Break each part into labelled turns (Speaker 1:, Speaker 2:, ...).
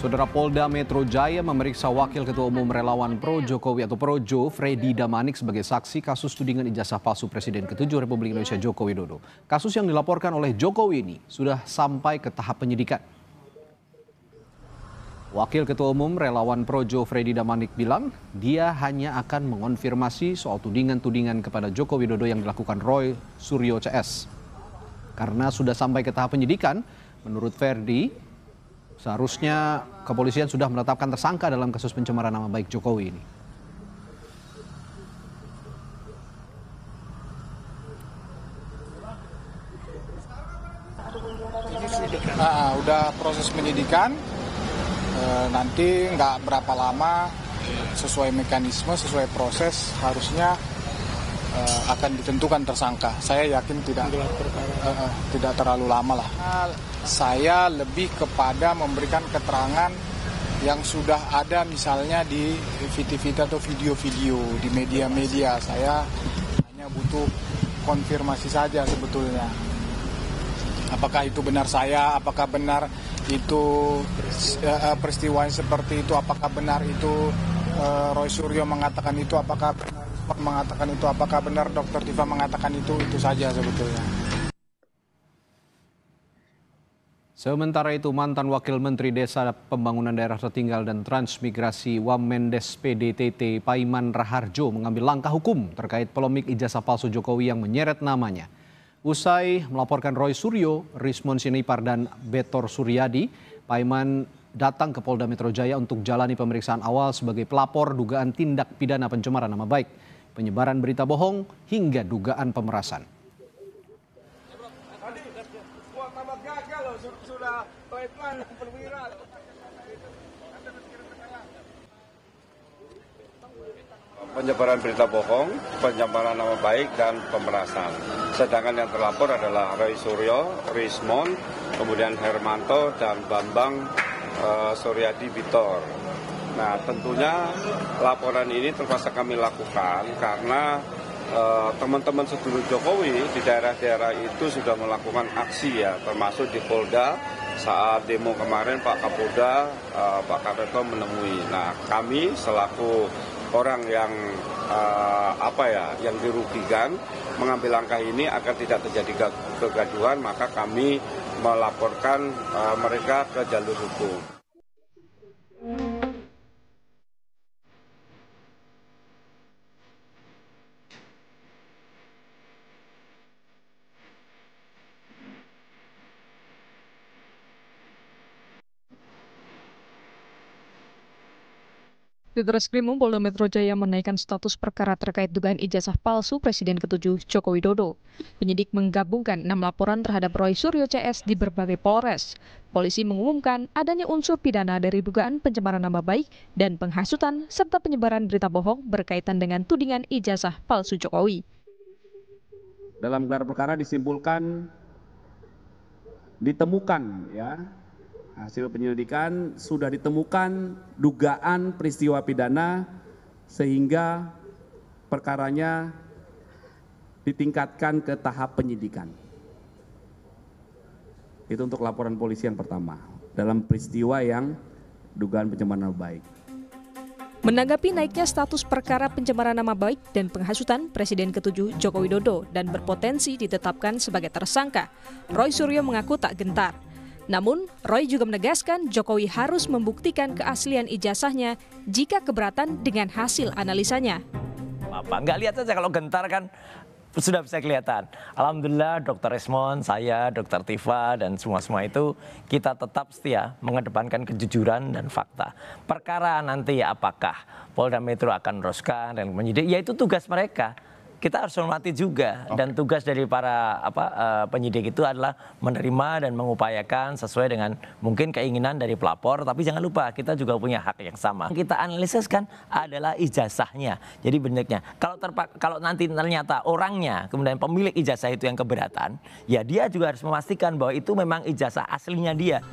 Speaker 1: Saudara Polda Metro Jaya memeriksa Wakil Ketua Umum Relawan Pro Jokowi atau Projo, Freddy Damanik sebagai saksi kasus tudingan ijazah palsu Presiden ke-7 Republik Indonesia Joko Widodo. Kasus yang dilaporkan oleh Jokowi ini sudah sampai ke tahap penyidikan. Wakil Ketua Umum Relawan Projo, Freddy Damanik bilang dia hanya akan mengonfirmasi soal tudingan-tudingan kepada Joko Widodo yang dilakukan Roy Suryo CS. Karena sudah sampai ke tahap penyidikan, menurut Freddy, seharusnya kepolisian sudah menetapkan tersangka dalam kasus pencemaran nama baik Jokowi ini.
Speaker 2: Ini udah proses penyidikan, nanti nggak berapa lama sesuai mekanisme, sesuai proses harusnya akan ditentukan tersangka. Saya yakin tidak terlalu lama lah. Saya lebih kepada memberikan keterangan yang sudah ada misalnya di TV atau video-video di media-media. Saya hanya butuh konfirmasi saja sebetulnya. Apakah itu benar saya, apakah benar itu peristiwa seperti itu, apakah benar itu Roy Suryo mengatakan itu, apakah benar mengatakan itu, apakah benar Dr. Tifa mengatakan itu saja sebetulnya.
Speaker 1: Sementara itu, mantan Wakil Menteri Desa Pembangunan Daerah Tertinggal dan Transmigrasi Wamendes PDTT Paiman Raharjo mengambil langkah hukum terkait polemik ijazah palsu Jokowi yang menyeret namanya. Usai melaporkan Roy Suryo, Rismon Sianipar dan Betor Suryadi, Paiman datang ke Polda Metro Jaya untuk jalani pemeriksaan awal sebagai pelapor dugaan tindak pidana pencemaran nama baik, penyebaran berita bohong, hingga dugaan pemerasan.
Speaker 3: Penyebaran berita bohong, pencemaran nama baik, dan pemerasan. Sedangkan yang terlapor adalah Roy Suryo, Rismon, kemudian Hermanto, dan Bambang Suryadi Bitor. Nah, tentunya laporan ini terpaksa kami lakukan karena teman-teman sedulur Jokowi di daerah-daerah itu sudah melakukan aksi ya, termasuk di Polda saat demo kemarin Pak Kapolda, Pak Kapolda menemui. Nah, kami selaku orang yang yang dirugikan mengambil langkah ini agar tidak terjadi kegaduhan, maka kami melaporkan mereka ke jalur hukum.
Speaker 4: Ditreskrim Polda Metro Jaya menaikkan status perkara terkait dugaan ijazah palsu Presiden ke-7 Joko Widodo. Penyidik menggabungkan 6 laporan terhadap Roy Suryo CS di berbagai Polres. Polisi mengumumkan adanya unsur pidana dari dugaan pencemaran nama baik dan penghasutan serta penyebaran berita bohong berkaitan dengan tudingan ijazah palsu Jokowi.
Speaker 5: Dalam gelar perkara disimpulkan ditemukan hasil penyelidikan sudah ditemukan dugaan peristiwa pidana sehingga perkaranya ditingkatkan ke tahap penyidikan. Itu untuk laporan polisi yang pertama dalam peristiwa yang dugaan pencemaran nama baik.
Speaker 4: Menanggapi naiknya status perkara pencemaran nama baik dan penghasutan Presiden ke-7 Joko Widodo dan berpotensi ditetapkan sebagai tersangka, Roy Suryo mengaku tak gentar. Namun, Roy juga menegaskan Jokowi harus membuktikan keaslian ijazahnya jika keberatan dengan hasil analisanya.
Speaker 6: Nggak lihat saja kalau gentar kan sudah bisa kelihatan. Alhamdulillah Dr. Rismon, saya, Dr. Tifa, dan semua itu kita tetap setia mengedepankan kejujuran dan fakta. Perkara nanti apakah Polda Metro akan meneruskan dan menyidik, ya itu tugas mereka. Kita harus hormati juga dan tugas dari para penyidik itu adalah menerima dan mengupayakan sesuai dengan mungkin keinginan dari pelapor, tapi jangan lupa kita juga punya hak yang sama. Kita analisiskan adalah ijazahnya. Jadi benarnya kalau nanti ternyata orangnya kemudian pemilik ijazah itu yang keberatan, ya dia juga harus memastikan bahwa itu memang ijazah aslinya dia.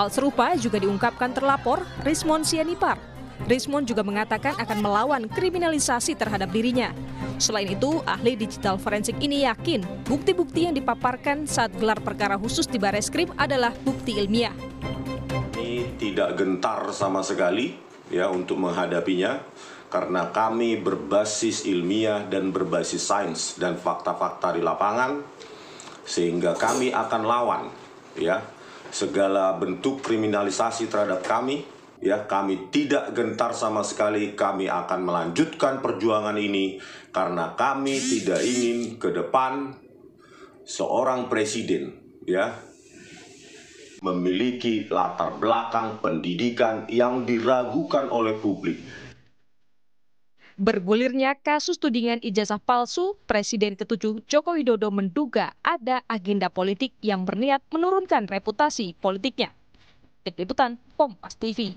Speaker 4: Hal serupa juga diungkapkan terlapor Rismon Sianipar. Rismond juga mengatakan akan melawan kriminalisasi terhadap dirinya. Selain itu, ahli digital forensik ini yakin bukti-bukti yang dipaparkan saat gelar perkara khusus di Bareskrim adalah bukti ilmiah.
Speaker 7: Ini tidak gentar sama sekali ya untuk menghadapinya karena kami berbasis ilmiah dan berbasis sains dan fakta-fakta di lapangan, sehingga kami akan lawan ya segala bentuk kriminalisasi terhadap kami. Ya, kami tidak gentar sama sekali, kami akan melanjutkan perjuangan ini karena kami tidak ingin ke depan seorang presiden ya memiliki latar belakang pendidikan yang diragukan oleh publik.
Speaker 4: Bergulirnya kasus tudingan ijazah palsu, Presiden ke-7 Joko Widodo menduga ada agenda politik yang berniat menurunkan reputasi politiknya. Tim Liputan, Kompas TV.